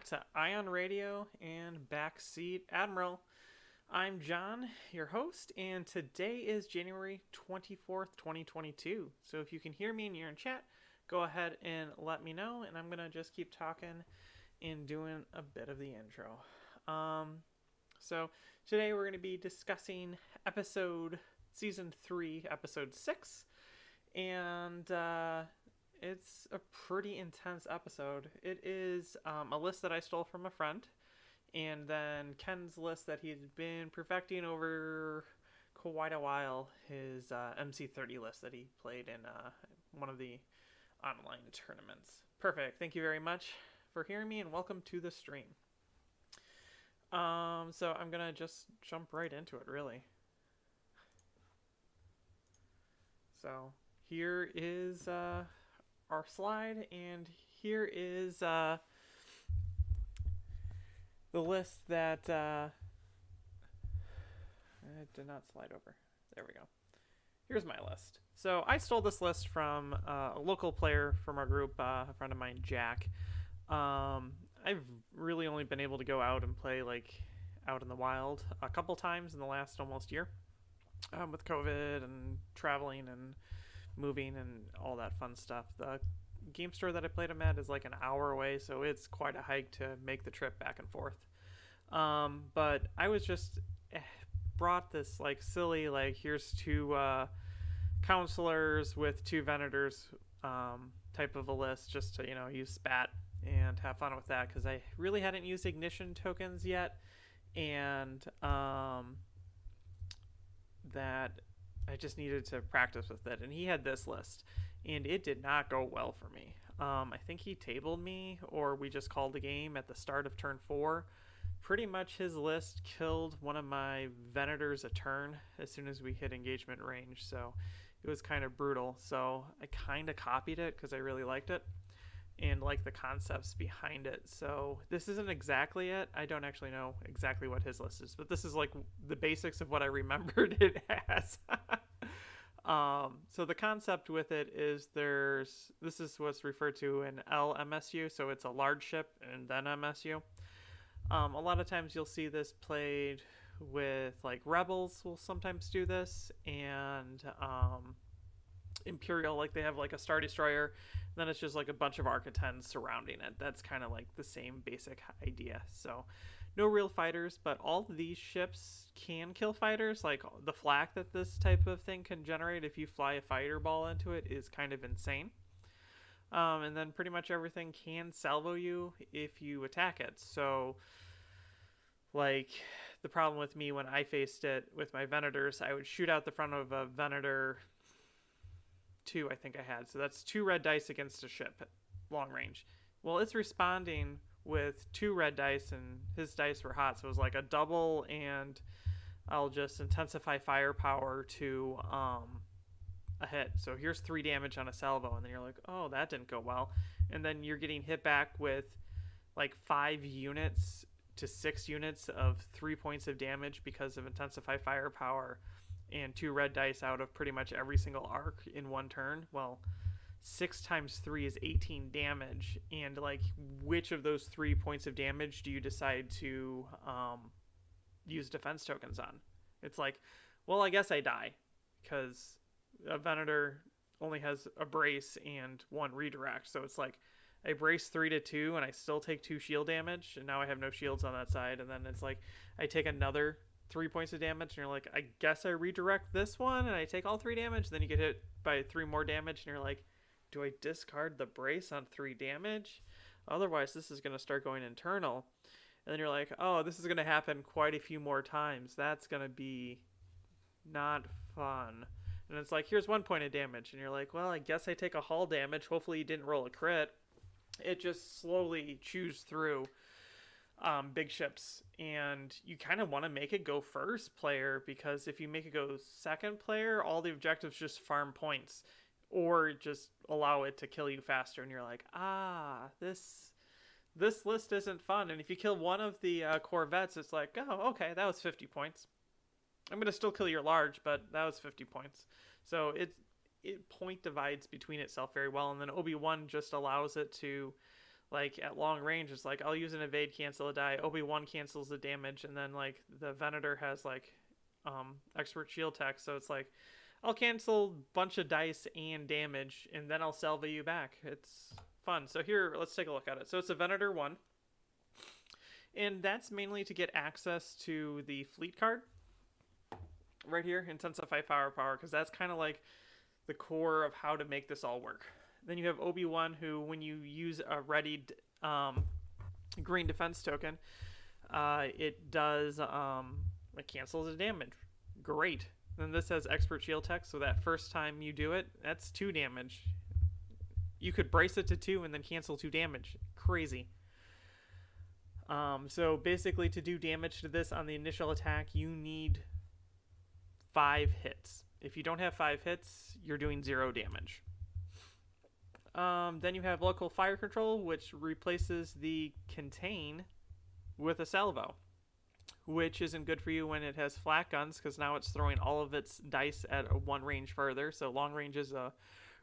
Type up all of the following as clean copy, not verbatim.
back to Ion Radio and Backseat Admiral. I'm John, your host, and today is January 24th, 2022. So if you can hear me and you're in chat, go ahead and let me know, and I'm going to just keep talking and doing a bit of the intro. So today we're going to be discussing Season 3, Episode 6, and it's a pretty intense episode. It is a list that I stole from a friend, and then Ken's list that he's been perfecting over quite a while, his MC30 list that he played in one of the online tournaments. Perfect. Thank you very much for hearing me, and welcome to the stream. So I'm going to just jump right into it, really. So here is our slide, and here is the list that it did not slide over. There we go. Here's my list. So I stole this list from a local player from our group, a friend of mine, Jack. I've really only been able to go out and play out in the wild a couple times in the last almost year, with COVID and traveling and moving and all that fun stuff. The game store that I played him at is like an hour away, so it's quite a hike to make the trip back and forth. But I was just brought this silly, here's two counselors with two Venators type of a list, just to use spat and have fun with that, because I really hadn't used ignition tokens yet, and that I just needed to practice with it. And he had this list, and it did not go well for me. I think he tabled me, or we just called the game at the start of turn 4. Pretty much his list killed one of my Venators a turn as soon as we hit engagement range, so it was kind of brutal. So I kind of copied it because I really liked it and like the concepts behind it. So this isn't exactly it. I don't actually know exactly what his list is, but this is like the basics of what I remembered it as. So the concept with it is this is what's referred to an LMSU, so it's a large ship and then MSU. A lot of times you'll see this played with Rebels will sometimes do this, and Imperial, they have a Star Destroyer, and then it's just a bunch of Architens surrounding it. That's kind of the same basic idea. So no real fighters, but all of these ships can kill fighters. The flak that this type of thing can generate if you fly a fighter ball into it is kind of insane. And then pretty much everything can salvo you if you attack it. So the problem with me when I faced it with my Venators, I would shoot out the front of a Venator 2, I think I had. So that's 2 red dice against a ship at long range. Well, it's responding with 2 red dice, and his dice were hot, so it was a double, and I'll just intensify firepower to a hit. So here's 3 damage on a salvo, and then you're like, oh, that didn't go well. And then you're getting hit back with 5 units to 6 units of 3 points of damage because of intensify firepower and 2 red dice out of pretty much every single arc in one turn. Well, 6 times 3 is 18 damage, and which of those 3 points of damage do you decide to use defense tokens on? It's well, I guess I die, because a Venator only has a brace and 1 redirect, so it's I brace 3 to 2 and I still take 2 shield damage, and now I have no shields on that side, and then it's I take another 3 points of damage, and you're I guess I redirect this one and I take all 3 damage. Then you get hit by 3 more damage, and you're do I discard the brace on 3 damage? Otherwise this is going to start going internal. And then you're oh, this is going to happen quite a few more times. That's going to be not fun. And it's here's 1 point of damage, and you're well, I guess I take a hull damage. Hopefully you didn't roll a crit. It just slowly chews through big ships, and you kind of want to make it go first player, because if you make it go second player, all the objectives just farm points, or just allow it to kill you faster, and you're this list isn't fun. And if you kill one of the corvettes, it's oh, okay, that was 50 points. I'm going to still kill your large, but that was 50 points. So it point divides between itself very well, and then Obi-Wan just allows it to like at long range, it's like I'll use an evade, cancel a die. Obi-Wan cancels the damage, and then like the Venator has like expert shield tech, so it's like I'll cancel bunch of dice and damage, and then I'll salva you back. It's fun. So here, let's take a look at it. So it's a Venator 1, and that's mainly to get access to the fleet card right here, Intensify Firepower, because that's kind of like the core of how to make this all work. Then you have Obi-Wan, who when you use a readied green defense token, it does it cancels the damage. Great. Then this has expert shield tech, so that first time you do it, that's 2 damage. You could brace it to 2 and then cancel 2 damage. Crazy. So basically, to do damage to this on the initial attack, you need 5 hits. If you don't have 5 hits, you're doing 0 damage. Then you have local fire control, which replaces the contain with a salvo, which isn't good for you when it has flat guns, because now it's throwing all of its dice at a 1 range further. So long range is a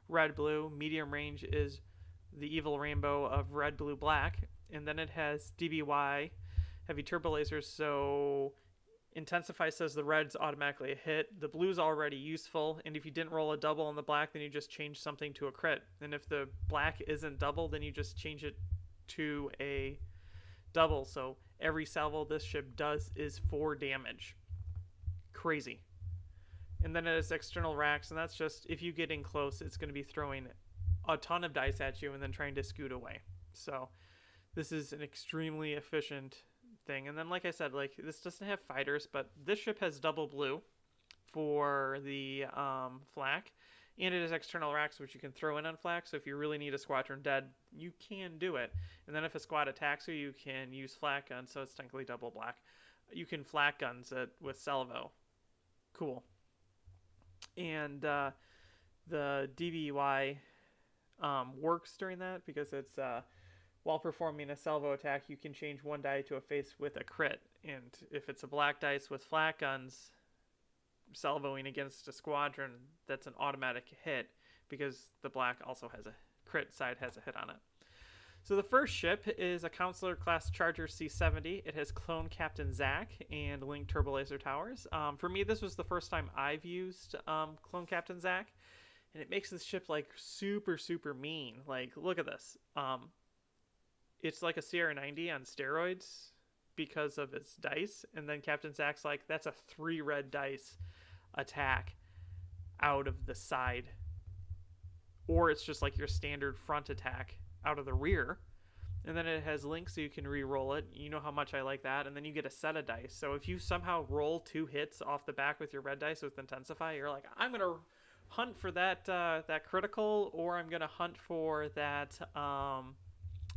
red-blue, medium range is the evil rainbow of red, blue, black, and then it has DBY, heavy turbo lasers, so Intensify says the red's automatically a hit, the blue's already useful, and if you didn't roll a double on the black, then you just change something to a crit, and if the black isn't double, then you just change it to a double, so every salvo this ship does is 4 damage. Crazy. And then it has external racks, and that's just, if you get in close, it's going to be throwing a ton of dice at you and then trying to scoot away. So this is an extremely efficient thing. And then, like I said, like this doesn't have fighters, but this ship has double blue for the flak, and it has external racks, which you can throw in on flak. So if you really need a squadron dead, you can do it. And then if a squad attacks you, you can use flak guns, so it's technically double black. You can flak guns it with salvo. Cool. And the DBY works during that because it's while performing a salvo attack, you can change 1 die to a face with a crit. And if it's a black dice with flat guns salvoing against a squadron, that's an automatic hit because the black also has a crit side has a hit on it. So the first ship is a Counselor class Charger C-70. It has clone Captain Zach and linked turbo laser towers. For me, this was the first time I've used clone Captain Zach, and it makes this ship like super, super mean. Like, look at this. It's like a CR-90 on steroids because of its dice, and then Captain Zach's like, that's a 3 red dice attack out of the side, or it's just like your standard front attack out of the rear. And then it has links so you can re-roll it. You know how much I like that. And then you get a set of dice, so if you somehow roll 2 hits off the back with your red dice with Intensify, you're like, I'm gonna hunt for that that critical, or I'm gonna hunt for that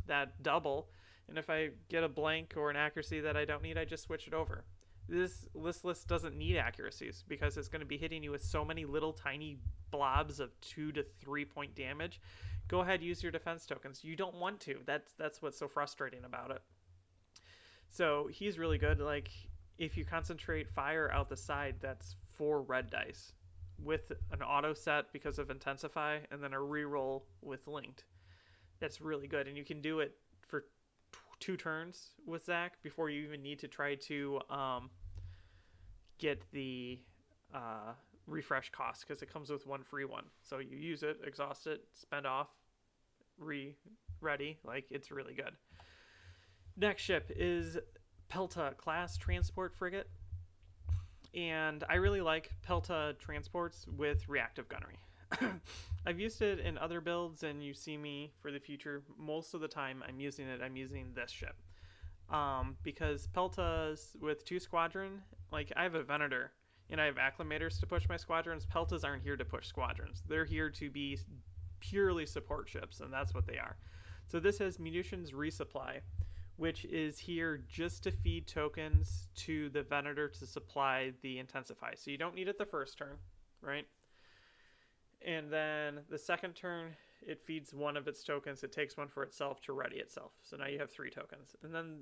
that double, and if I get a blank or an accuracy that I don't need, I just switch it over. This list doesn't need accuracies because it's going to be hitting you with so many little tiny blobs of 2 to 3 point damage. Go ahead, use your defense tokens. You don't want to. That's what's so frustrating about it. So he's really good. Like, if you concentrate fire out the side, that's 4 red dice with an auto set because of Intensify, and then a reroll with linked. That's really good, and you can do it for 2 turns with Zach before you even need to try to get the refresh cost, because it comes with 1 free one. So you use it, exhaust it, spend off, ready. Like, it's really good. Next ship is Pelta class transport frigate, and I really like Pelta transports with reactive gunnery. I've used it in other builds, and you see me for the future. Most of the time I'm using this ship. Because Peltas with 2 squadron, like I have a Venator and I have acclimators to push my squadrons. Peltas aren't here to push squadrons. They're here to be purely support ships, and that's what they are. So this has munitions resupply, which is here just to feed tokens to the Venator to supply the Intensify. So you don't need it the first turn, right? And then the second turn, it feeds 1 of its tokens. It takes 1 for itself to ready itself. So now you have 3 tokens. And then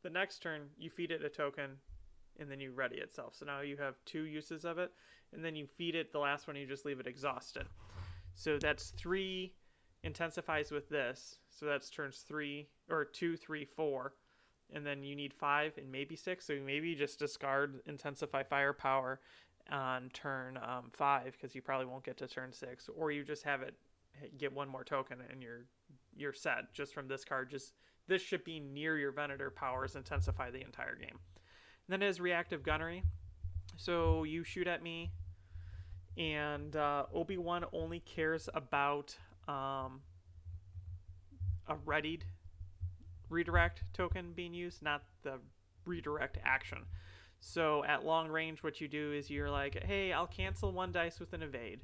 the next turn, you feed it a token, and then you ready itself. So now you have 2 uses of it. And then you feed it the last one, you just leave it exhausted. So that's 3 intensifies with this. So that's turns 3 or 2, 3, 4. And then you need 5 and maybe 6. So maybe just discard Intensify Firepower on turn 5 because you probably won't get to turn 6. Or you just have it get one more token and you're set just from this card. Just this ship being near your Venator powers Intensify the entire game. And then it has Reactive Gunnery. So you shoot at me, and Obi-Wan only cares about a readied redirect token being used, not the redirect action. So at long range, what you do is you're like, hey, I'll cancel 1 dice with an evade.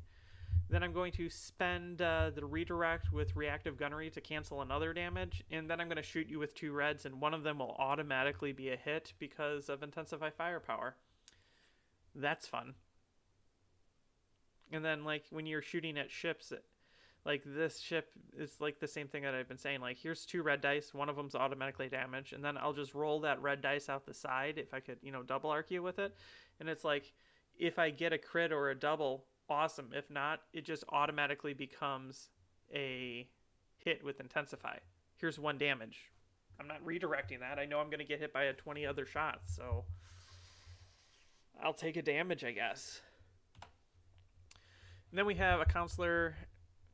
Then I'm going to spend the redirect with Reactive Gunnery to cancel another damage, and then I'm going to shoot you with 2 reds, and one of them will automatically be a hit because of Intensify Firepower. That's fun. And then, like, when you're shooting at ships, like, this ship is, like, the same thing that I've been saying. Like, here's 2 red dice, one of them's automatically damaged, and then I'll just roll that red dice out the side if I could, double arc you with it. And it's like, if I get a crit or a double, awesome. If not, it just automatically becomes a hit with Intensify. Here's 1 damage. I'm not redirecting that. I know I'm going to get hit by 20 other shots, so I'll take a damage, I guess. And then we have a Counselor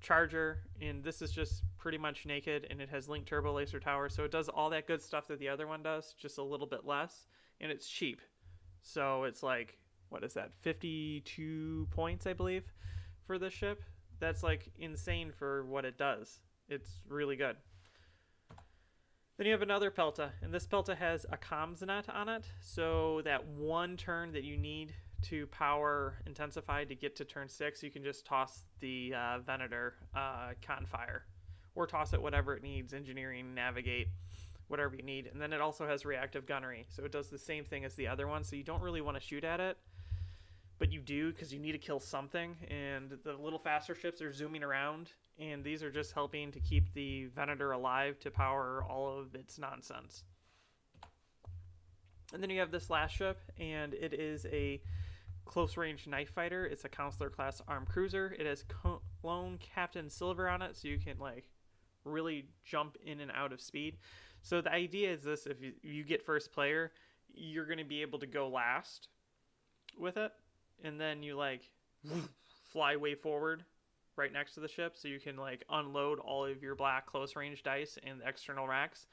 Charger, and this is just pretty much naked, and it has Link Turbo Laser Tower, so it does all that good stuff that the other one does, just a little bit less, and it's cheap. So it's like, what is that, 52 points, I believe, for this ship? That's like insane for what it does. It's really good. Then you have another Pelta, and this Pelta has a comms net on it, so that 1 turn that you need to power Intensify to get to turn 6, you can just toss the Venator Confire, or toss it whatever it needs, Engineering, Navigate, whatever you need. And then it also has Reactive Gunnery, so it does the same thing as the other one, so you don't really want to shoot at it, but you do because you need to kill something, and the little faster ships are zooming around, and these are just helping to keep the Venator alive to power all of its nonsense. And then you have this last ship, and it is a close-range knife fighter. It's a Counselor class armed cruiser. It has Clone Captain Silver on it, so you can like really jump in and out of speed. So the idea is this: if you get first player, you're going to be able to go last with it, and then you like fly way forward right next to the ship, so you can like unload all of your black close range dice and the external racks,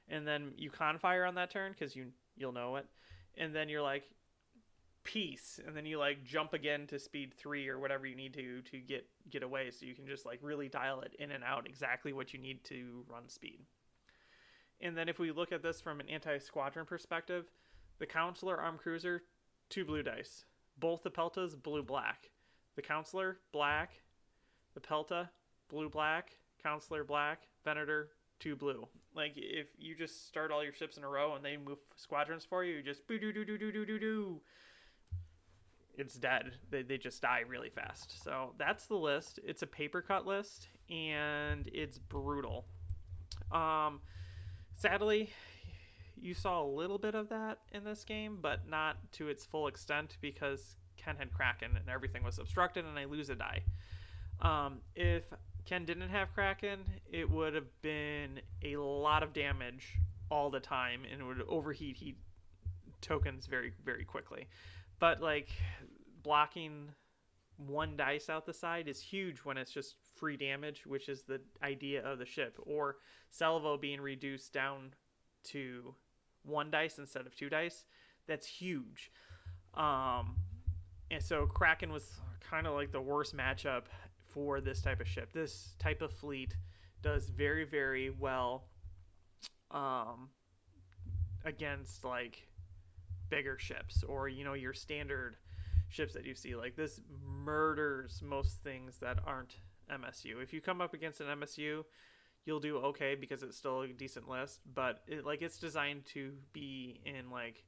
and then you confire on that turn because you'll know it, and then you're like peace, and then you like jump again to speed 3 or whatever you need to get away, so you can just like really dial it in and out exactly what you need to run speed. And then if we look at this from an anti-squadron perspective, the Counselor armed cruiser, 2 blue dice. Both the Peltas, blue-black. The Counselor, black. The Pelta, blue-black. Counselor, black. Venator, 2 blue. Like, if you just start all your ships in a row and they move squadrons for you, you just boo-doo-doo-doo-doo-doo-doo. It's dead. They just die really fast. So that's the list. It's a paper cut list, and it's brutal. Sadly, you saw a little bit of that in this game, but not to its full extent because Ken had Kraken and everything was obstructed and I lose a die. If Ken didn't have Kraken, it would have been a lot of damage all the time and it would overheat tokens very, very quickly. But like blocking 1 dice out the side is huge when it's just free damage, which is the idea of the ship, or salvo being reduced down to 1 dice instead of 2 dice. That's huge. And so Kraken was kind of like the worst matchup for this type of ship. This type of fleet does very, very well against like bigger ships, or your standard ships that you see. Like, this murders most things that aren't MSU. If you come up against an MSU, you'll do okay because it's still a decent list, but it's designed to be in like,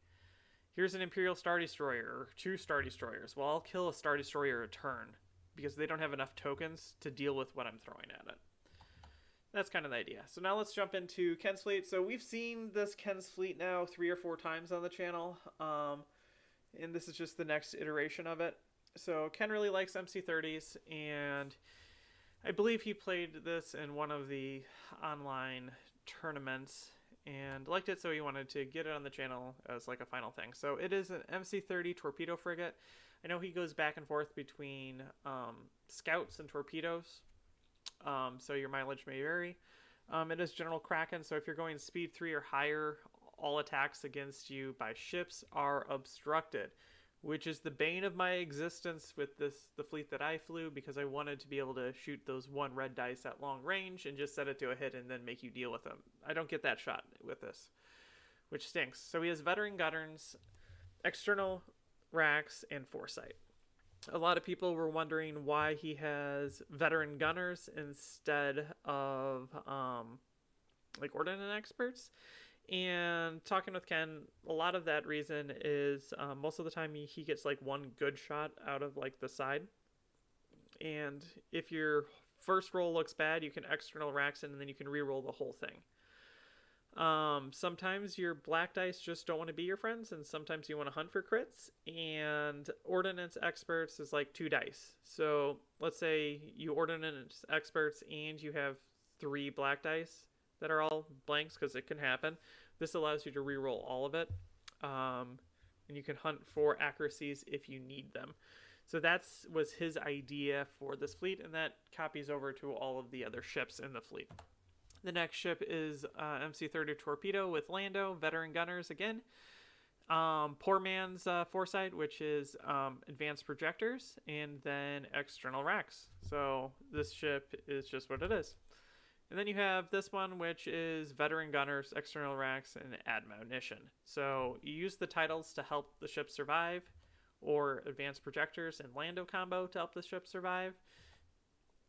here's an Imperial Star Destroyer or 2 Star Destroyers. Well, I'll kill a Star Destroyer a turn because they don't have enough tokens to deal with what I'm throwing at it. That's kind of the idea. So now let's jump into Ken's fleet. So we've seen this Ken's fleet now 3 or 4 times on the channel, and this is just the next iteration of it. So Ken really likes MC30s, and I believe he played this in one of the online tournaments and liked it, so he wanted to get it on the channel as like a final thing. So it is an MC-30 torpedo frigate. I know he goes back and forth between scouts and torpedoes, so your mileage may vary. It is General Kraken, so if you're going speed 3 or higher, all attacks against you by ships are obstructed, which is the bane of my existence with the fleet that I flew, because I wanted to be able to shoot those 1 red dice at long range and just set it to a hit and then make you deal with them. I don't get that shot with this, which stinks. So he has veteran gunners, external racks, and foresight. A lot of people were wondering why he has veteran gunners instead of like ordnance experts. And talking with Ken, a lot of that reason is most of the time he gets like 1 good shot out of like the side. And if your first roll looks bad, you can external racks it and then you can re-roll the whole thing. Sometimes your black dice just don't want to be your friends, and sometimes you want to hunt for crits, and ordnance experts is like 2 dice. So let's say you ordnance experts and you have 3 black dice that are all blanks, because it can happen. This allows you to re-roll all of it, and you can hunt for accuracies if you need them. So that was his idea for this fleet, and that copies over to all of the other ships in the fleet. The next ship is MC-30 Torpedo with Lando, veteran gunners again. Poor man's foresight, which is advanced projectors, and then external racks. So this ship is just what it is. And then you have this one, which is veteran gunners, external racks, and admonition. So you use the titles to help the ship survive, or advanced projectors and Lando combo to help the ship survive.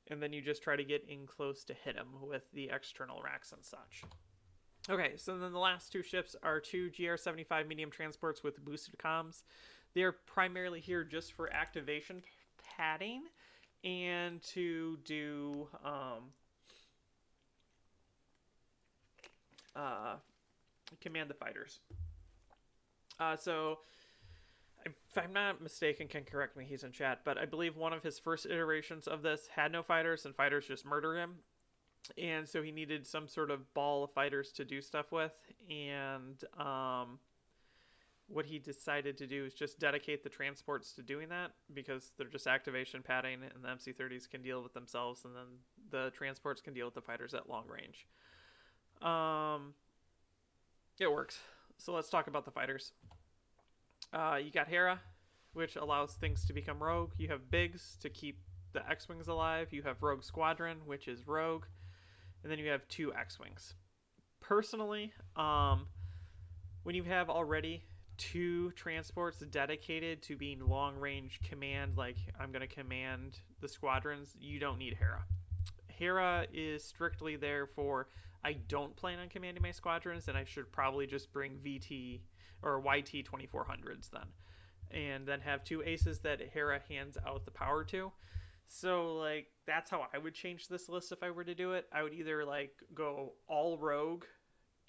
And then you just try to get in close to hit him with the external racks and such. Okay, so then the last 2 ships are 2 GR-75 medium transports with boosted comms. They are primarily here just for activation padding and to do command the fighters. So if I'm not mistaken, can correct me, he's in chat, but I believe one of his first iterations of this had no fighters, and fighters just murder him. And so he needed some sort of ball of fighters to do stuff with. And what he decided to do is just dedicate the transports to doing that, because they're just activation padding, and the MC-30s can deal with themselves, and then the transports can deal with the fighters at long range. It works. So let's talk about the fighters. You got Hera, which allows things to become rogue. You have Biggs to keep the X-Wings alive. You have Rogue Squadron, which is rogue. And then you have 2 X-Wings. Personally, when you have already 2 transports dedicated to being long-range command, like I'm going to command the squadrons, you don't need Hera. Hera is strictly there for, I don't plan on commanding my squadrons, and I should probably just bring VT or YT 2400s then, and then have 2 aces that Hera hands out the power to. So like that's how I would change this list if I were to do it. I would either like go all rogue,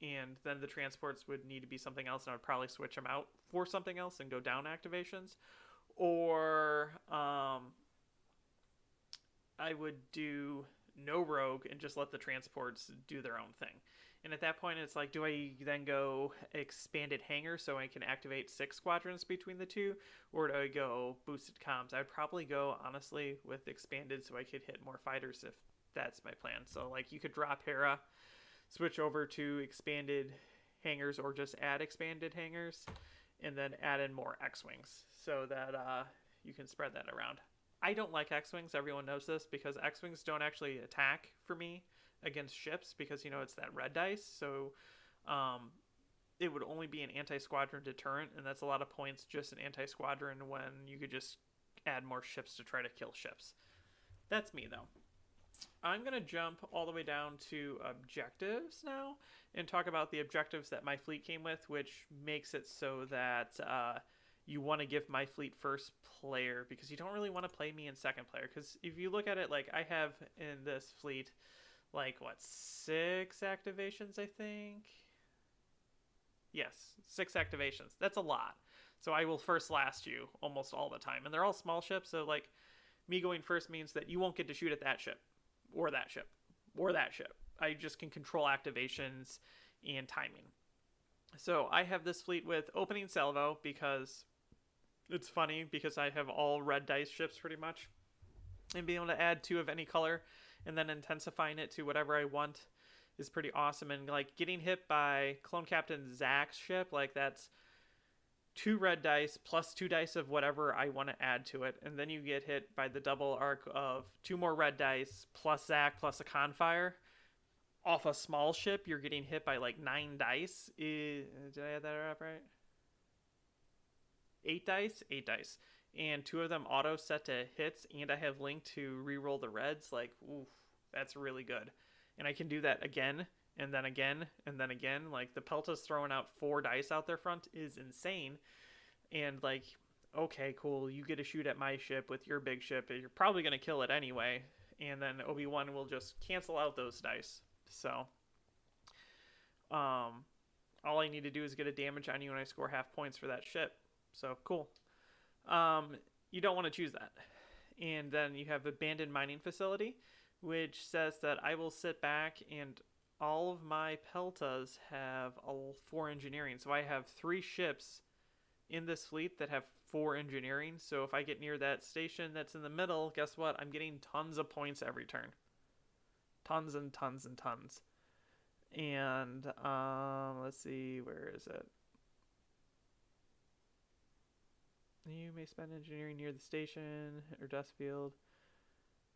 and then the transports would need to be something else, and I would probably switch them out for something else and go down activations, or I would do no rogue and just let the transports do their own thing. And at that point, it's like, do I then go expanded hangar so I can activate 6 squadrons between the 2? Or do I go boosted comms? I'd probably go, honestly, with expanded so I could hit more fighters if that's my plan. So, like, you could drop Hera, switch over to expanded hangars, or just add expanded hangars, and then add in more X-Wings so that you can spread that around. I don't like X-Wings, everyone knows this, because X-Wings don't actually attack for me against ships, because, you know, it's that red dice, so it would only be an anti-squadron deterrent, and that's a lot of points just an anti-squadron when you could just add more ships to try to kill ships. That's me, though. I'm going to jump all the way down to objectives now, and talk about the objectives that my fleet came with, which makes it so that you want to give my fleet first player, because you don't really want to play me in second player. Because if you look at it, like, I have in this fleet, like, what, 6 activations, I think? Yes, 6 activations. That's a lot. So I will first last you almost all the time. And they're all small ships, so, like, me going first means that you won't get to shoot at that ship. or that ship, or that ship. I just can control activations and timing. So I have this fleet with opening salvo because it's funny, because I have all red dice ships pretty much, and being able to add 2 of any color and then intensifying it to whatever I want is pretty awesome. And like getting hit by Clone Captain Zach's ship, like that's 2 red dice plus 2 dice of whatever I want to add to it, and then you get hit by the double arc of 2 more red dice plus Zach plus a Confire. Off a small ship, you're getting hit by like 9 dice. Did I add that up right? 8 dice? 8 dice. And 2 of them auto set to hits, and I have Link to reroll the reds. Like, oof, that's really good. And I can do that again, and then again, and then again. Like, the Pelta's throwing out 4 dice out their front is insane. And like, okay, cool, you get to shoot at my ship with your big ship. You're probably going to kill it anyway. And then Obi-Wan will just cancel out those dice. So, all I need to do is get a damage on you and I score half points for that ship. So, cool. You don't want to choose that. And then you have Abandoned Mining Facility, which says that I will sit back and all of my Peltas have 4 engineering. So I have 3 ships in this fleet that have 4 engineering. So if I get near that station that's in the middle, guess what? I'm getting tons of points every turn. Tons and tons and tons. And let's see, where is it? You may spend engineering near the station or dust field.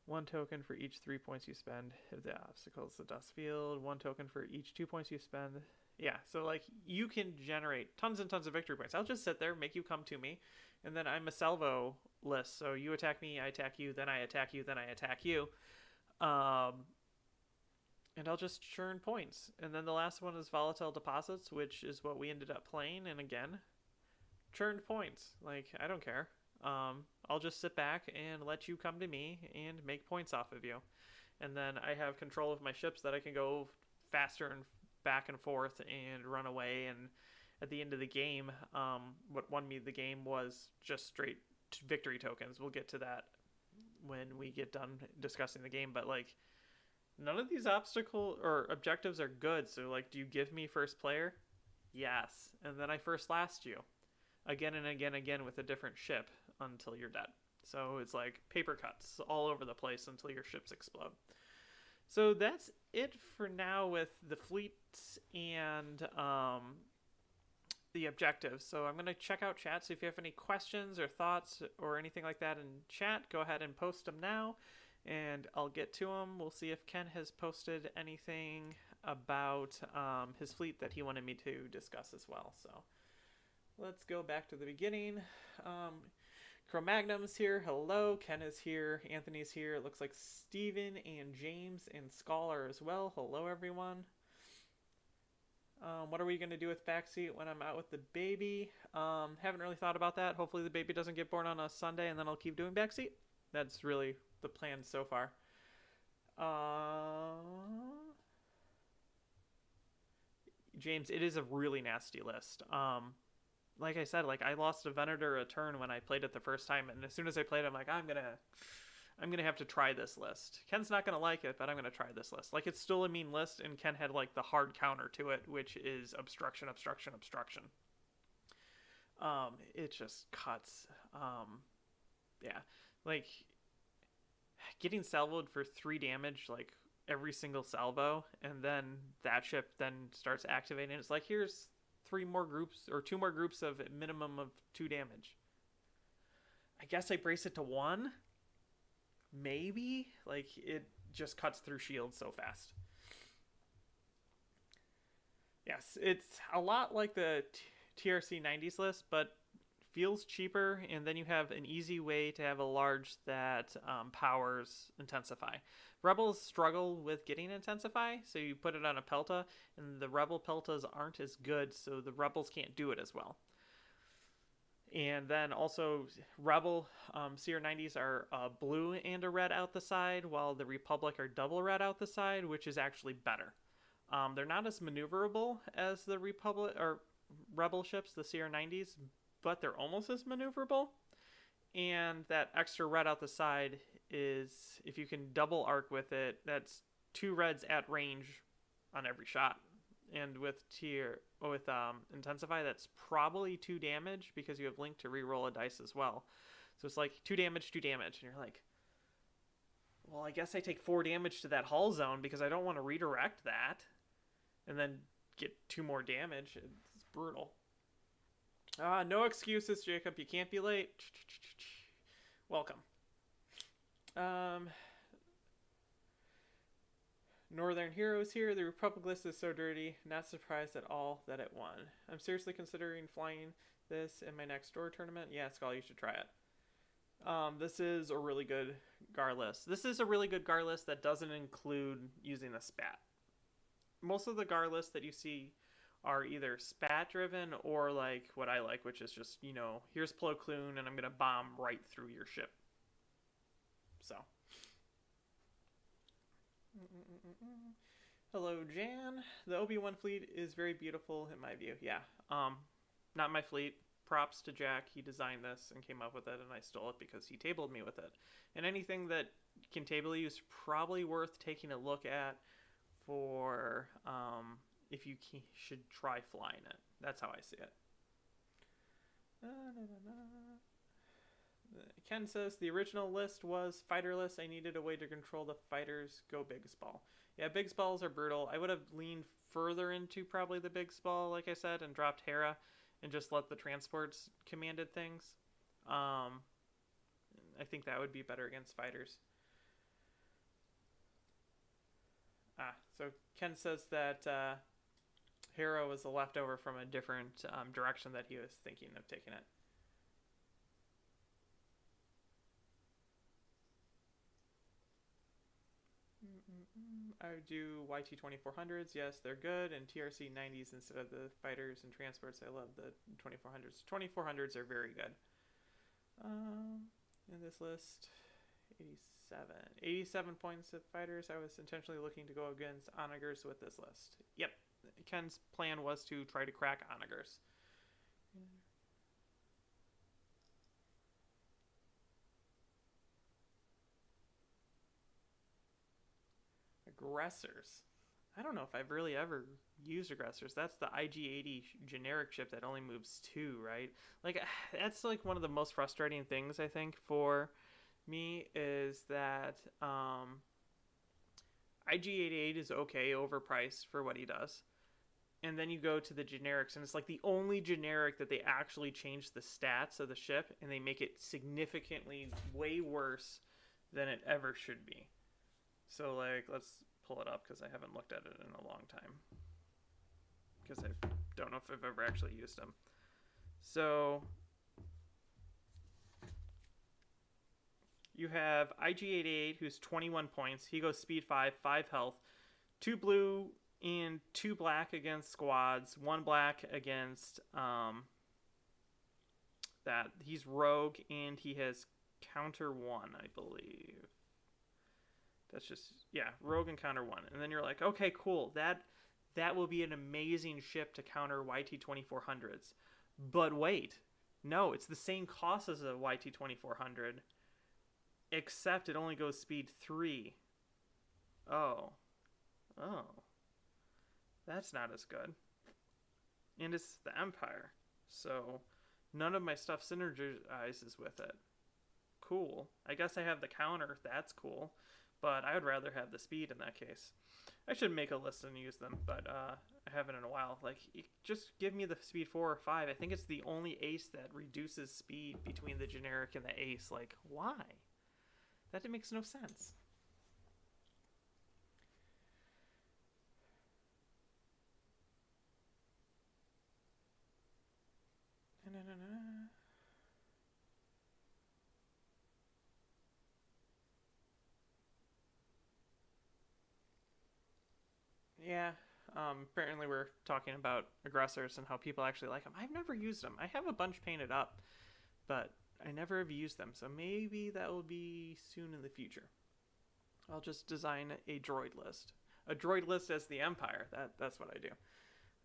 1 token for each 3 points you spend. If the obstacle is the dust field, 1 token for each 2 points you spend. Yeah, so like you can generate tons and tons of victory points. I'll just sit there, make you come to me, and then I'm a salvo list. So you attack me, I attack you, then I attack you, then I attack you. And I'll just churn points. And then the last one is Volatile Deposits, which is what we ended up playing. And again, churned points. Like, I don't care. I'll just sit back and let you come to me and make points off of you. And then I have control of my ships that I can go faster and back and forth and run away. And at the end of the game, what won me the game was just straight victory tokens. We'll get to that when we get done discussing the game. But, like, none of these obstacle or objectives are good. So, like, do you give me first player? Yes. And then I first last you. Again and again and again with a different ship until you're dead. So it's like paper cuts all over the place until your ships explode. So that's it for now with the fleets and the objectives. So I'm going to check out chat. So if you have any questions or thoughts or anything like that in chat, go ahead and post them now. And I'll get to them. We'll see if Ken has posted anything about his fleet that he wanted me to discuss as well. So let's go back to the beginning. Cro-Magnum's here. Hello. Ken is here. Anthony's here. It looks like Steven and James and Scholar as well. Hello, everyone. What are we going to do with Backseat when I'm out with the baby? Haven't really thought about that. Hopefully the baby doesn't get born on a Sunday and then I'll keep doing Backseat. That's really the plan so far. James, it is a really nasty list. Like I said, like I lost a Venator a turn when I played it the first time, and as soon as I played it, I'm like, I'm gonna have to try this list. Ken's not gonna like it, but I'm gonna try this list. Like, it's still a mean list, and Ken had like the hard counter to it, which is obstruction, obstruction, obstruction. It just cuts. Yeah, like getting salvoed for 3 damage, like every single salvo, and then that ship then starts activating. It's like, here's 3 more groups or 2 more groups of a minimum of 2 damage. I guess I brace it to 1. Maybe. Like, it just cuts through shields so fast. Yes, it's a lot like the TRC 90s list, but feels cheaper, and then you have an easy way to have a large that powers Intensify. Rebels struggle with getting Intensify, so you put it on a Pelta, and the Rebel Peltas aren't as good, so the Rebels can't do it as well. And then also, Rebel CR90s are blue and a red out the side, while the Republic are double red out the side, which is actually better. They're not as maneuverable as the Republic or Rebel ships, the CR90s, but they're almost as maneuverable. And that extra red out the side is if you can double arc with it, that's 2 reds at range on every shot. And with Intensify, that's probably 2 damage because you have Link to reroll a dice as well. So it's like 2 damage, 2 damage. And you're like, well, I guess I take 4 damage to that hull zone because I don't want to redirect that. And then get 2 more damage. It's brutal. No excuses, Jacob. You can't be late. Welcome. Northern Heroes here. The Republic list is so dirty. Not surprised at all that it won. I'm seriously considering flying this in my next door tournament. Yeah, Skull, you should try it. This is a really good Gar list. This is a really good Gar list that doesn't include using a spat. Most of the Gar lists that you see are either spat driven or like what I like, which is just, you know, here's Plo Koon and I'm going to bomb right through your ship. So. Hello, Jan. The Obi-Wan fleet is very beautiful in my view. Yeah. Not my fleet. Props to Jack. He designed this and came up with it, and I stole it because he tabled me with it. And anything that can table you is probably worth taking a look at for if you should try flying it. That's how I see it. Ken says the original list was fighterless. I needed a way to control the fighters. Go Big Spall. Yeah, Big Spalls are brutal. I would have leaned further into probably the Big Spall, like I said, and dropped Hera and just let the transports commanded things. I think that would be better against fighters. So Ken says that Hera was a leftover from a different direction that he was thinking of taking it. I would do YT 2400s. Yes, they're good. And TRC 90s instead of the fighters and transports. I love the 2400s. 2400s are very good. In this list, 87 points of fighters. I was intentionally looking to go against onagers with this list. Yep. Ken's plan was to try to crack onagers. Aggressors. I don't know if I've really ever used aggressors. That's the IG-80 generic ship that only moves 2, right? Like, that's like one of the most frustrating things, I think, for me is that IG-88 is okay overpriced for what he does. And then you go to the generics, and it's like the only generic that they actually change the stats of the ship, and they make it significantly way worse than it ever should be. So, like, let's pull it up because I haven't looked at it in a long time. Because I don't know if I've ever actually used them. So, you have IG-88, who's 21 points. He goes speed 5, 5 health, 2 blue and 2 black against squads, 1 black against that. He's rogue, and he has counter 1, I believe. That's just, yeah, rogue and counter 1. And then you're like, okay, cool. That will be an amazing ship to counter YT-2400s. But wait, no, it's the same cost as a YT-2400, except it only goes speed 3. Oh. That's not as good. And it's the Empire. So none of my stuff synergizes with it. Cool. I guess I have the counter. That's cool. But I would rather have the speed in that case. I should make a list and use them, but I haven't in a while. Like, just give me the speed 4 or 5. I think it's the only ace that reduces speed between the generic and the ace. Like, why? That makes no sense. Yeah, apparently we're talking about aggressors and how people actually like them. I've never used them. I have a bunch painted up, but I never have used them, so maybe that will be soon in the future. I'll just design a droid list. A droid list as the Empire. That's what I do.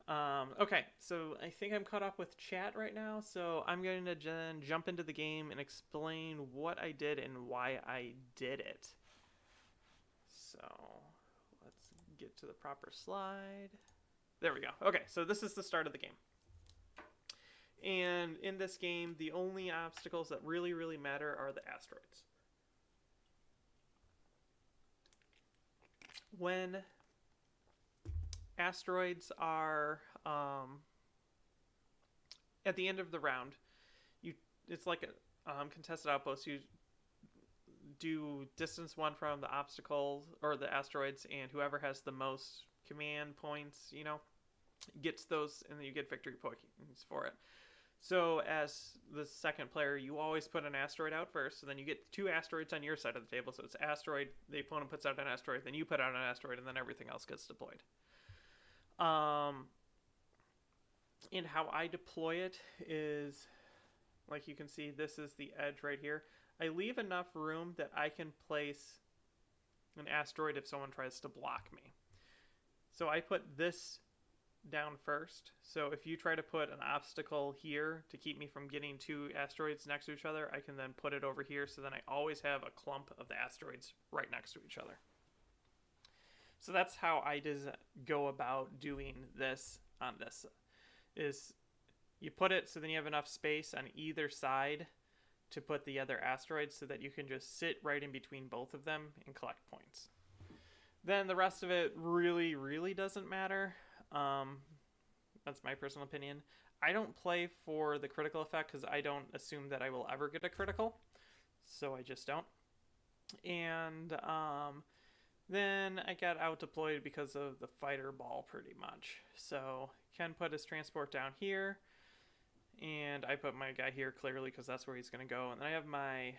Okay, so I think I'm caught up with chat right now, so I'm going to jump into the game and explain what I did and why I did it. So let's get to the proper slide. There we go. Okay, so this is the start of the game. And in this game, the only obstacles that really, really matter are the asteroids. When asteroids are at the end of the round, it's like a contested outpost. You do distance 1 from the obstacles or the asteroids, and whoever has the most command points, gets those, and then you get victory points for it. So as the second player, you always put an asteroid out first, so then you get 2 asteroids on your side of the table. So it's asteroid, the opponent puts out an asteroid, then you put out an asteroid, and then everything else gets deployed. And how I deploy it is, like you can see, this is the edge right here. I leave enough room that I can place an asteroid if someone tries to block me. So I put this down first. So if you try to put an obstacle here to keep me from getting 2 asteroids next to each other, I can then put it over here, so then I always have a clump of the asteroids right next to each other. So that's how I go about doing this on this. Is you put it so then you have enough space on either side to put the other asteroids so that you can just sit right in between both of them and collect points. Then the rest of it really, really doesn't matter. That's my personal opinion. I don't play for the critical effect because I don't assume that I will ever get a critical. So I just don't. And then I got out deployed because of the fighter ball pretty much. So Ken put his transport down here. And I put my guy here clearly because that's where he's going to go. And then I have my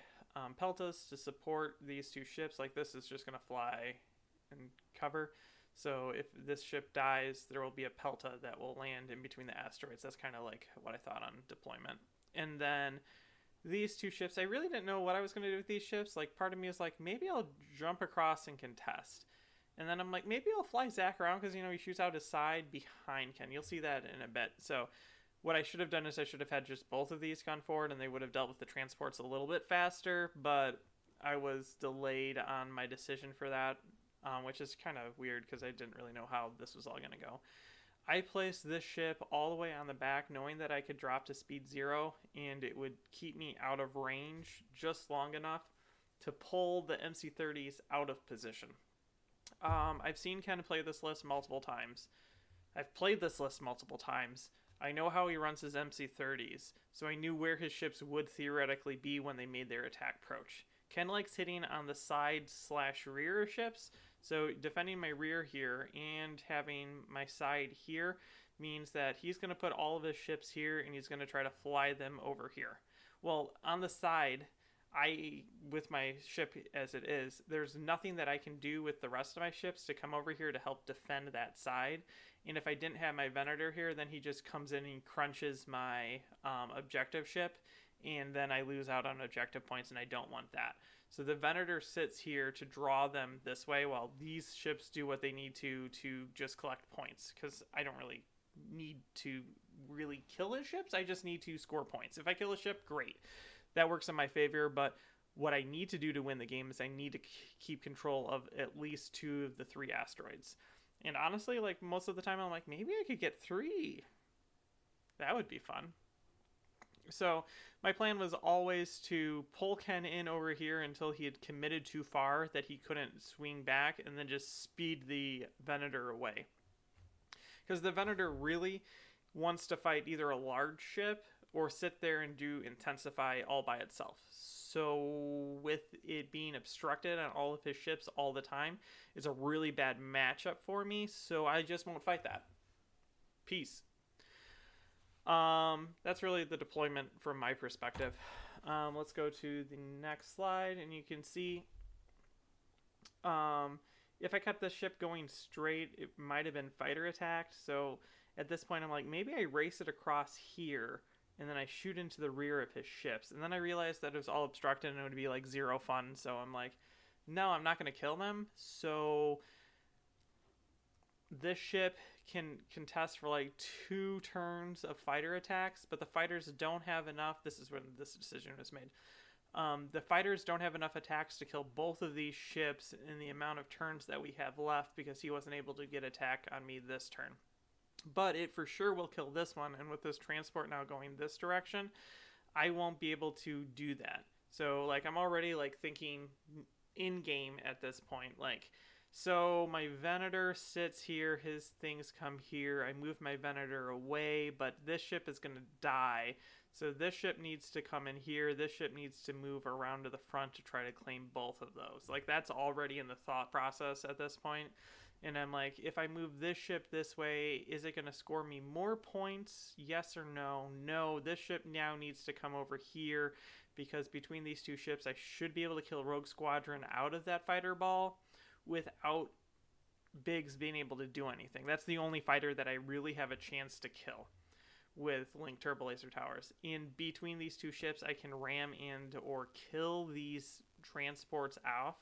Peltas to support these 2 ships. Like this is just going to fly and cover. So if this ship dies, there will be a Pelta that will land in between the asteroids. That's kind of like what I thought on deployment. And then these 2 ships, I really didn't know what I was going to do with these ships. Like part of me is like, maybe I'll jump across and contest. And then I'm like, maybe I'll fly Zach around because, he shoots out his side behind Ken. You'll see that in a bit. So what I should have done is I should have had just both of these gone forward, and they would have dealt with the transports a little bit faster, but I was delayed on my decision for that, which is kind of weird because I didn't really know how this was all going to go. I placed this ship all the way on the back, knowing that I could drop to speed 0, and it would keep me out of range just long enough to pull the MC-30s out of position. I've seen Ken play this list multiple times. I've played this list multiple times. I know how he runs his MC-30s, so I knew where his ships would theoretically be when they made their attack approach. Ken likes hitting on the side/rear ships, so defending my rear here and having my side here means that he's going to put all of his ships here and he's going to try to fly them over here. Well, on the side, with my ship as it is, there's nothing that I can do with the rest of my ships to come over here to help defend that side. And if I didn't have my Venator here, then he just comes in and crunches my objective ship, and then I lose out on objective points, and I don't want that. So the Venator sits here to draw them this way while these ships do what they need to just collect points, because I don't really need to really kill his ships. I just need to score points. If I kill a ship, great. That works in my favor, but what I need to do to win the game is I need to keep control of at least 2 of the 3 asteroids. And honestly, like most of the time, I'm like, maybe I could get 3. That would be fun. So my plan was always to pull Ken in over here until he had committed too far that he couldn't swing back, and then just speed the Venator away. Because the Venator really wants to fight either a large ship or sit there and do intensify all by itself. So with it being obstructed on all of his ships all the time, it's a really bad matchup for me, so I just won't fight that. Peace. That's really the deployment from my perspective. Let's go to the next slide, and you can see if I kept the ship going straight, it might have been fighter attacked. So at this point, I'm like, maybe I race it across here, and then I shoot into the rear of his ships. And then I realized that it was all obstructed and it would be like 0 fun. So I'm like, no, I'm not going to kill them. So this ship can contest for like 2 turns of fighter attacks, but the fighters don't have enough. This is when this decision was made. The fighters don't have enough attacks to kill both of these ships in the amount of turns that we have left, because he wasn't able to get attack on me this turn. But it for sure will kill this one, and with this transport now going this direction, I won't be able to do that. So like I'm already like thinking in game at this point, like, so my Venator sits here, his things come here, I move my Venator away, but this ship is going to die. So this ship needs to come in here, this ship needs to move around to the front to try to claim both of those. Like, that's already in the thought process at this point. And I'm like, if I move this ship this way, is it going to score me more points? Yes or no? No, this ship now needs to come over here, because between these two ships, I should be able to kill Rogue Squadron out of that fighter ball without Biggs being able to do anything. That's the only fighter that I really have a chance to kill with Link Turbo Laser Towers. In between these two ships, I can ram and or kill these transports off,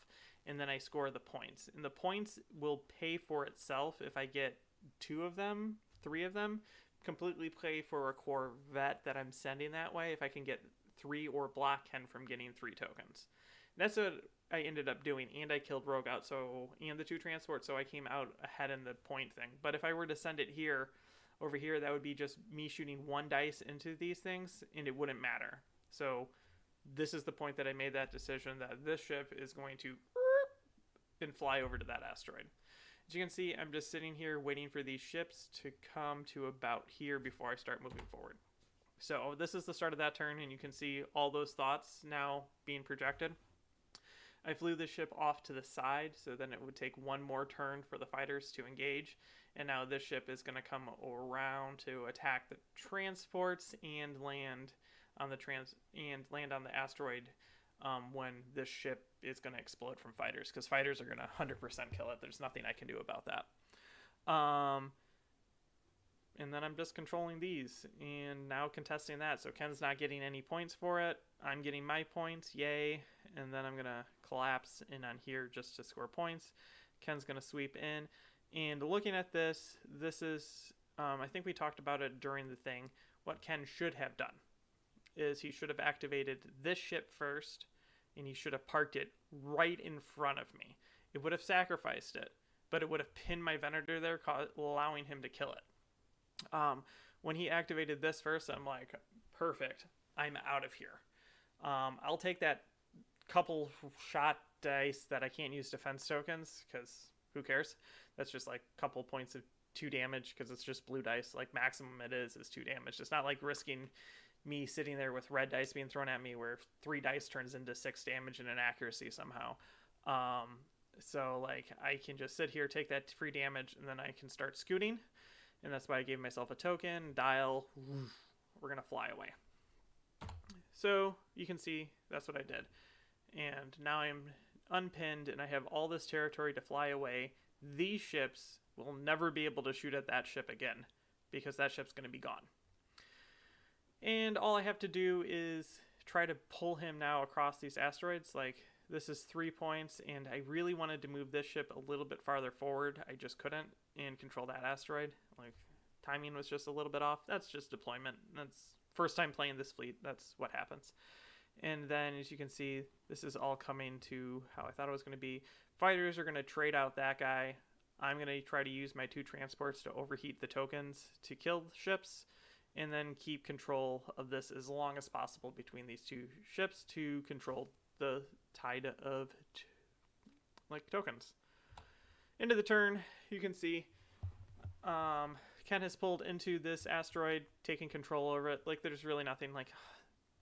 and then I score the points. And the points will pay for itself if I get 2 of them, 3 of them, completely pay for a Corvette that I'm sending that way if I can get 3, or block Ken from getting 3 tokens. And that's what I ended up doing, and I killed Rogue out, so, and the 2 transports, so I came out ahead in the point thing. But if I were to send it here, over here, that would be just me shooting 1 dice into these things, and it wouldn't matter. So this is the point that I made that decision, that this ship is going to and fly over to that asteroid. As you can see, I'm just sitting here waiting for these ships to come to about here before I start moving forward. So this is the start of that turn, and you can see all those thoughts now being projected. I flew the ship off to the side, so then it would take 1 more turn for the fighters to engage. And now this ship is going to come around to attack the transports and land on the asteroid when this ship is going to explode from fighters, because fighters are going to 100% kill it. There's nothing I can do about that. And then I'm just controlling these and now contesting that. So Ken's not getting any points for it. I'm getting my points, yay. And then I'm going to collapse in on here just to score points. Ken's going to sweep in. And looking at this, this is, I think we talked about it during the thing, what Ken should have done is he should have activated this ship first, and he should have parked it right in front of me. It would have sacrificed it, but it would have pinned my Venator there, allowing him to kill it. When he activated this first, I'm like, perfect, I'm out of here. I'll take that couple shot dice that I can't use defense tokens, because who cares? That's just like a couple points of 2 damage, because it's just blue dice. Like, maximum it is 2 damage. It's not like risking me sitting there with red dice being thrown at me where 3 dice turns into 6 damage and an accuracy somehow. So like, I can just sit here, take that free damage, and then I can start scooting. And that's why I gave myself a token, dial, we're going to fly away. So you can see that's what I did. And now I'm unpinned and I have all this territory to fly away. These ships will never be able to shoot at that ship again, because that ship's going to be gone. And all I have to do is try to pull him now across these asteroids. Like, this is 3 points, and I really wanted to move this ship a little bit farther forward. I just couldn't, and control that asteroid. Like, timing was just a little bit off. That's just deployment. That's first time playing this fleet. That's what happens. And then, as you can see, this is all coming to how I thought it was going to be. Fighters are going to trade out that guy. I'm going to try to use my 2 transports to overheat the tokens to kill ships, and then keep control of this as long as possible between these 2 ships to control the tide of tokens. Into the turn, you can see Ken has pulled into this asteroid, taking control over it. Like, there's really nothing. Like,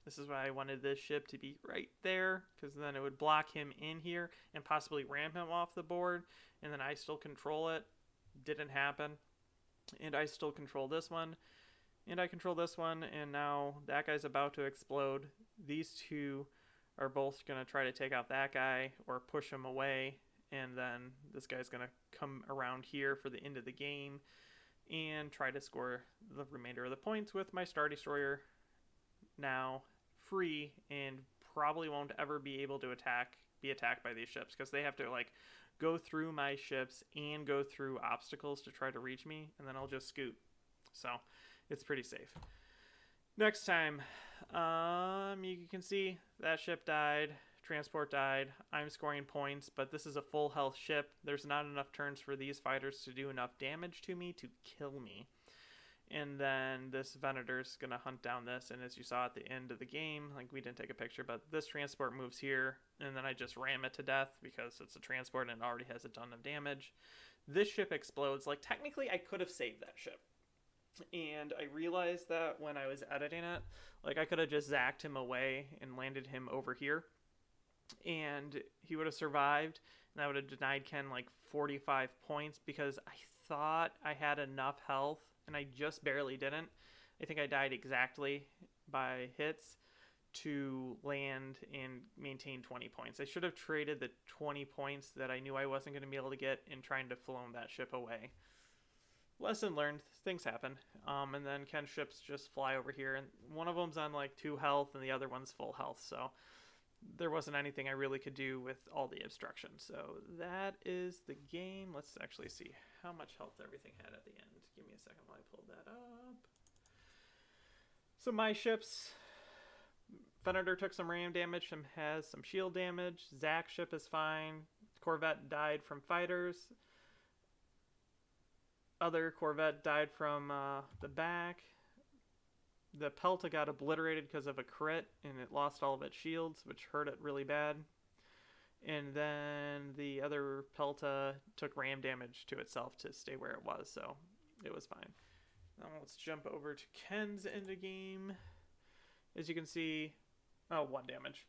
this is why I wanted this ship to be right there, because then it would block him in here and possibly ram him off the board, and then I still control it. Didn't happen. And I still control this one. And I control this one, and now that guy's about to explode. These 2 are both going to try to take out that guy or push him away, and then this guy's going to come around here for the end of the game and try to score the remainder of the points with my Star Destroyer now free and probably won't ever be able to be attacked by these ships, because they have to like go through my ships and go through obstacles to try to reach me, and then I'll just scoot. So it's pretty safe. Next time, you can see that ship died, transport died. I'm scoring points, but this is a full health ship. There's not enough turns for these fighters to do enough damage to me to kill me. And then this Venator's gonna hunt down this, and as you saw at the end of the game, like, we didn't take a picture, but this transport moves here, and then I just ram it to death because it's a transport and it already has a ton of damage. This ship explodes. Like, technically I could have saved that ship. And I realized that when I was editing it, like, I could have just zacked him away and landed him over here, and he would have survived, and that would have denied Ken like 45 points because I thought I had enough health, and I just barely didn't. I think I died exactly by hits to land and maintain 20 points. I should have traded the 20 points that I knew I wasn't going to be able to get in trying to flown that ship away. Lesson learned. Things happen. And then Ken's ships just fly over here, and one of them's on like 2 health and the other one's full health, so there wasn't anything I really could do with all the obstruction. So that is the game. Let's actually see how much health everything had at the end. Give me a second while I pull that up. So my ships, Venator took some ram damage, has some shield damage. Zach's ship is fine. Corvette died from fighters. Other Corvette died from the back. The Pelta got obliterated because of a crit, and it lost all of its shields, which hurt it really bad. And then the other Pelta took ram damage to itself to stay where it was, so it was fine. Now let's jump over to Ken's end of game. As you can see, 1 damage.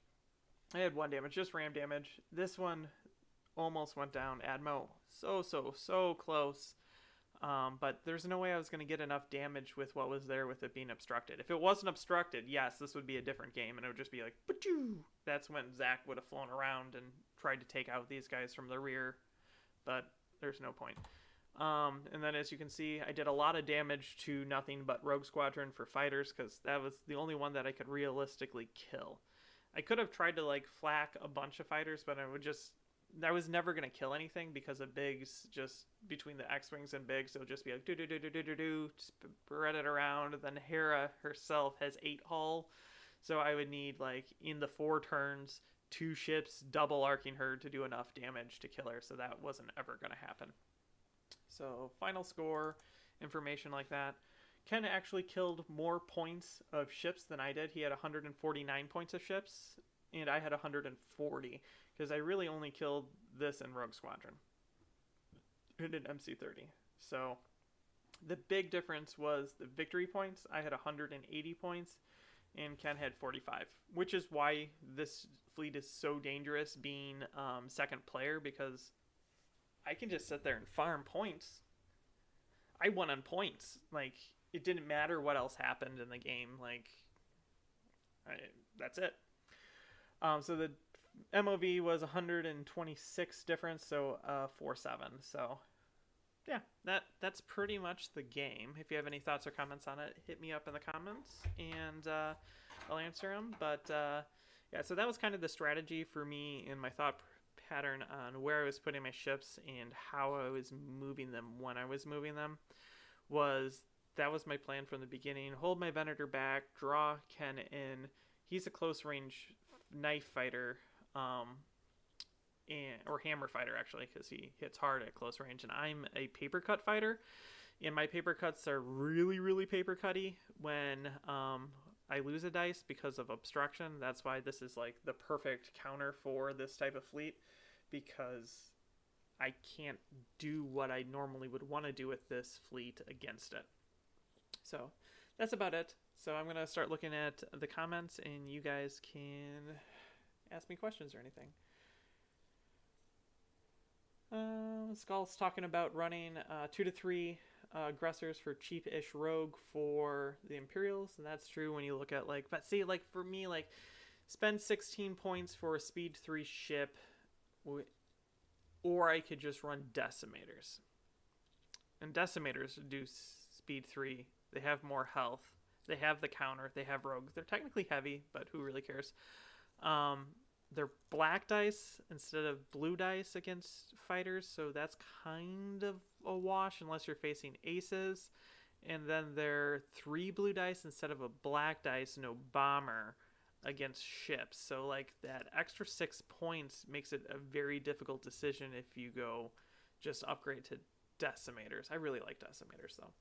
I had 1 damage, just ram damage. This one almost went down. Admo, so close. But there's no way I was going to get enough damage with what was there with it being obstructed. If it wasn't obstructed, yes, this would be a different game, and it would just be like, Pachoo! That's when Zach would have flown around and tried to take out these guys from the rear, but there's no point. And then as you can see, I did a lot of damage to nothing but Rogue Squadron for fighters, because that was the only one that I could realistically kill. I could have tried to like flak a bunch of fighters, but I was never going to kill anything because of Biggs. Just between the X-Wings and Biggs, it'll just be like do, spread it around. Then Hera herself has 8 hull, so I would need, like, in the 4 turns, 2 ships double arcing her to do enough damage to kill her, so that wasn't ever going to happen. So final score, information like that. Ken actually killed more points of ships than I did. He had 149 points of ships, and I had 140. Because I really only killed this in Rogue Squadron. And an MC-30. So the big difference was the victory points. I had 180 points, and Ken had 45. Which is why this fleet is so dangerous being second player, because I can just sit there and farm points. I won on points. Like, it didn't matter what else happened in the game. Like, that's it. So the MOV was 126 difference, so 4-7. So yeah, that's pretty much the game. If you have any thoughts or comments on it, hit me up in the comments, and I'll answer them. But yeah, so that was kind of the strategy for me in my thought pattern on where I was putting my ships and how I was moving them when I was moving them. That was my plan from the beginning. Hold my Venator back, draw Ken in. He's a close range knife fighter, or hammer fighter actually, because he hits hard at close range, and I'm a paper cut fighter, and my paper cuts are really paper cutty when I lose a dice because of obstruction. That's why this is like the perfect counter for this type of fleet, because I can't do what I normally would want to do with this fleet against it. So that's about it. So I'm going to start looking at the comments, and you guys can ask me questions or anything. Skull's talking about running 2 to 3 aggressors for cheap-ish rogue for the Imperials, and that's true when you look at, like, but see, like, for me, like, spend 16 points for a speed 3 ship, or I could just run decimators. And decimators do speed 3. They have more health. They have the counter. They have rogue. They're technically heavy, but who really cares? Um, they're black dice instead of blue dice against fighters, so that's kind of a wash unless you're facing aces. And then they're 3 blue dice instead of a black dice, no bomber against ships. So like that extra 6 points makes it a very difficult decision if you go just upgrade to decimators. I really like decimators though.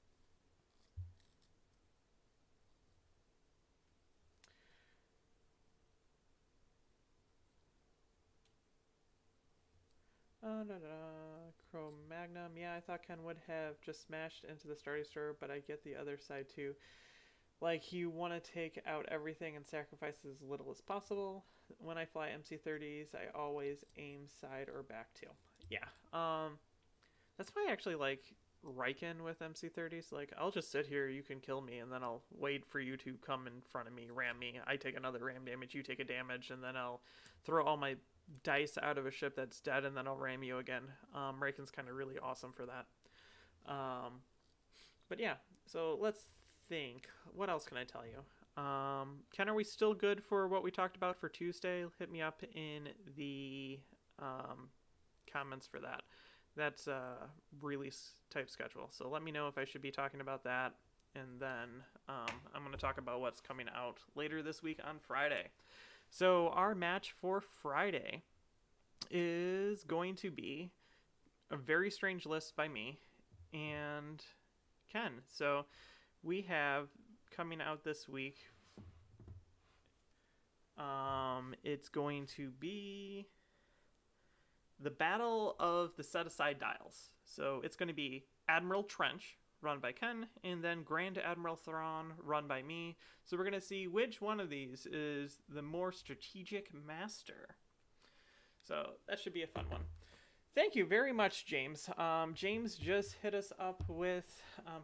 Cro-Magnum. Yeah, I thought Ken would have just smashed into the Starry Store, but I get the other side too. Like, you want to take out everything and sacrifice as little as possible. When I fly MC-30s, I always aim side or back too. Yeah. That's why I actually like Riken with MC-30s. Like, I'll just sit here, you can kill me, and then I'll wait for you to come in front of me, ram me. I take another ram damage, you take a damage, and then I'll throw all my dice out of a ship that's dead, and then I'll ram you again. Riken's kind of really awesome for that. But yeah, so let's think. What else can I tell you? Ken, are we still good for what we talked about for Tuesday? Hit me up in the comments for that. That's a release type schedule. So let me know if I should be talking about that. And then I'm going to talk about what's coming out later this week on Friday. So our match for Friday is going to be a very strange list by me and Ken. So we have coming out this week, it's going to be the Battle of the Set-Aside Dials. So it's going to be Admiral Trench, run by Ken, and then Grand Admiral Thrawn, run by me. So we're going to see which one of these is the more strategic master. So that should be a fun one. Thank you very much, James. James just hit us up with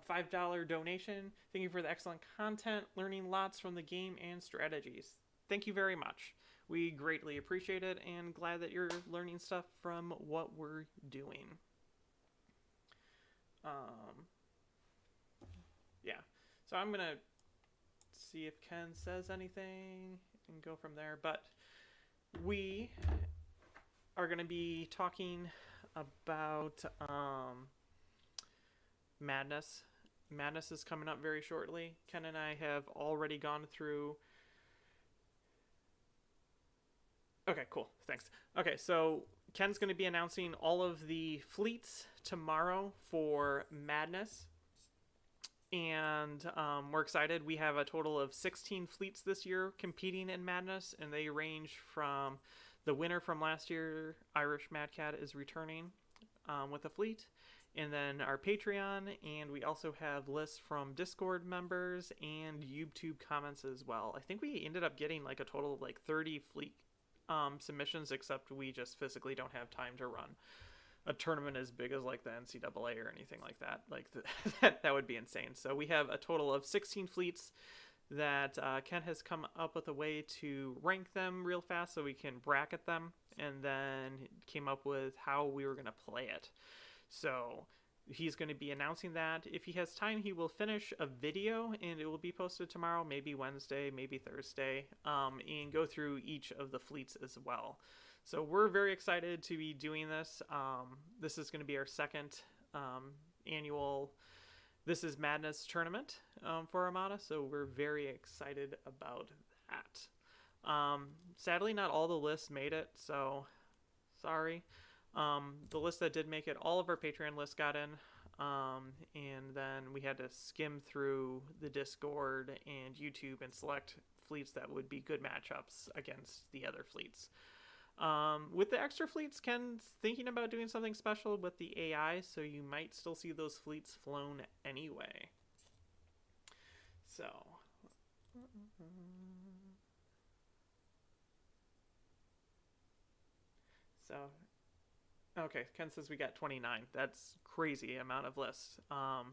$5 donation. Thank you for the excellent content, learning lots from the game and strategies. Thank you very much. We greatly appreciate it and glad that you're learning stuff from what we're doing. Yeah, so I'm going to see if Ken says anything and go from there. But we are going to be talking about Madness. Madness is coming up very shortly. Ken and I have already gone through... Okay, cool. Thanks. Okay, so Ken's going to be announcing all of the fleets tomorrow for Madness. And we're excited. We have a total of 16 fleets this year competing in Madness, and they range from the winner from last year, IrishMadCat, is returning with a fleet. And then our Patreon, and we also have lists from Discord members and YouTube comments as well. I think we ended up getting like a total of like 30 fleet submissions, except we just physically don't have time to run a tournament as big as like the NCAA or anything like that. Like that would be insane. So we have a total of 16 fleets that Ken has come up with a way to rank them real fast so we can bracket them, and then came up with how we were going to play it. So he's going to be announcing that. If he has time, he will finish a video, and it will be posted tomorrow, maybe Wednesday, maybe Thursday, and go through each of the fleets as well. So we're very excited to be doing this. This is going to be our second annual This Is Madness tournament for Armada, so we're very excited about that. Sadly, not all the lists made it, so sorry. The list that did make it, all of our Patreon lists got in, and then we had to skim through the Discord and YouTube and select fleets that would be good matchups against the other fleets. With the extra fleets, Ken's thinking about doing something special with the AI, so you might still see those fleets flown anyway. So... okay, Ken says we got 29. That's crazy amount of lists.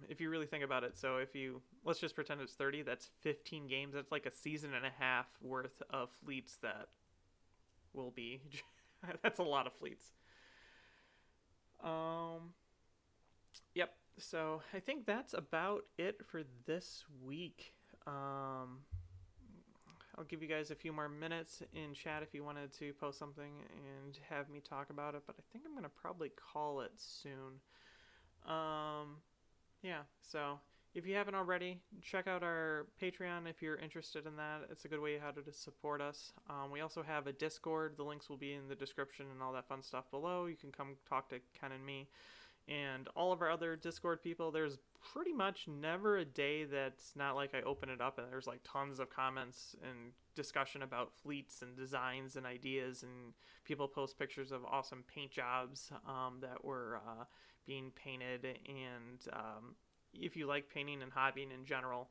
If you really think about it, so if you, let's just pretend it's 30, that's 15 games. That's like a season and a half worth of fleets that will be. That's a lot of fleets. Yep, so I think that's about it for this week. I'll give you guys a few more minutes in chat if you wanted to post something and have me talk about it, but I think I'm going to probably call it soon. Yeah, so if you haven't already, check out our Patreon if you're interested in that. It's a good way how to support us. We also have a Discord. The links will be in the description and all that fun stuff below. You can come talk to Ken and me. And all of our other Discord people, there's pretty much never a day that's not like I open it up and there's like tons of comments and discussion about fleets and designs and ideas, and people post pictures of awesome paint jobs that were being painted. And if you like painting and hobbying in general,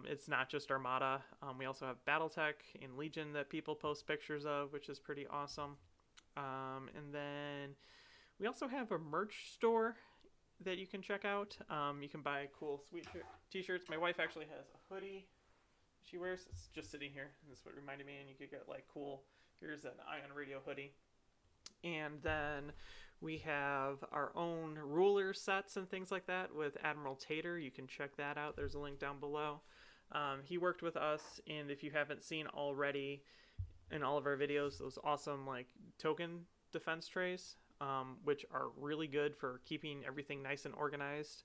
it's not just Armada. We also have Battletech and Legion that people post pictures of, which is pretty awesome. And then we also have a merch store that you can check out. You can buy cool, sweet t-shirts. My wife actually has a hoodie she wears. It's just sitting here. That's what reminded me. And you could get like cool, here's an Ion Radio hoodie. And then we have our own ruler sets and things like that with Admiral Tater. You can check that out. There's a link down below. He worked with us, and if you haven't seen already in all of our videos, those awesome like token defense trays, which are really good for keeping everything nice and organized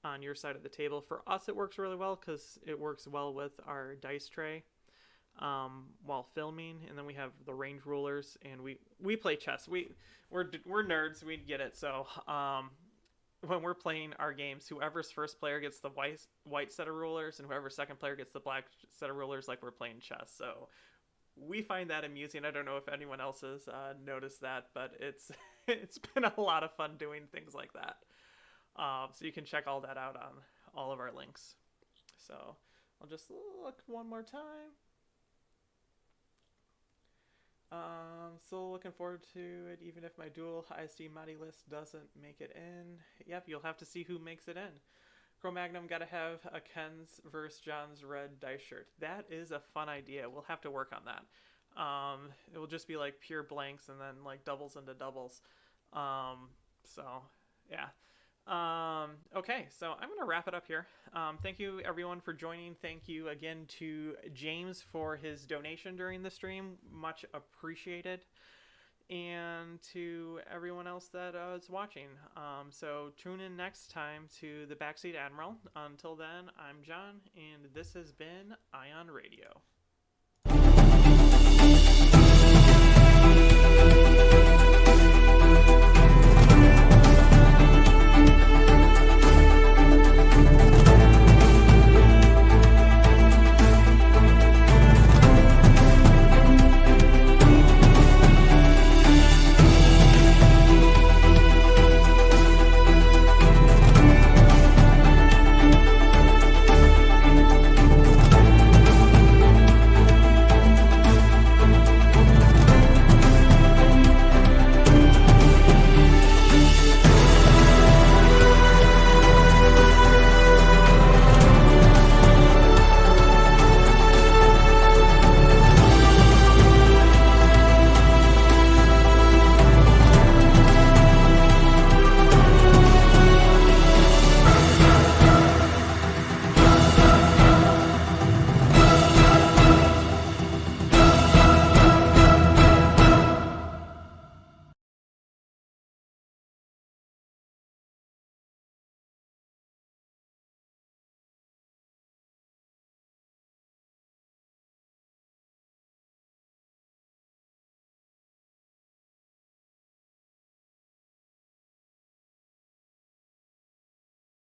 on your side of the table. For us, it works really well because it works well with our dice tray while filming. And then we have the range rulers, and we play chess. We're nerds. We get it. So when we're playing our games, whoever's first player gets the white set of rulers, and whoever's second player gets the black set of rulers, like we're playing chess. So we find that amusing. I don't know if anyone else has noticed that, but it's been a lot of fun doing things like that. So you can check all that out on all of our links. So I'll just look one more time. Still looking forward to it, even if my dual ISD Madi list doesn't make it in. Yep, you'll have to see who makes it in. Cro-Magnum gotta have a Ken's versus John's red dice shirt. That is a fun idea. We'll have to work on that. It will just be like pure blanks and then like doubles into doubles. So yeah. Okay, so I'm gonna wrap it up here. Thank you everyone for joining. Thank you again to James for his donation during the stream. Much appreciated. And to everyone else that is watching. So tune in next time to the Backseat Admiral. Until then, I'm John, and this has been Ion Radio.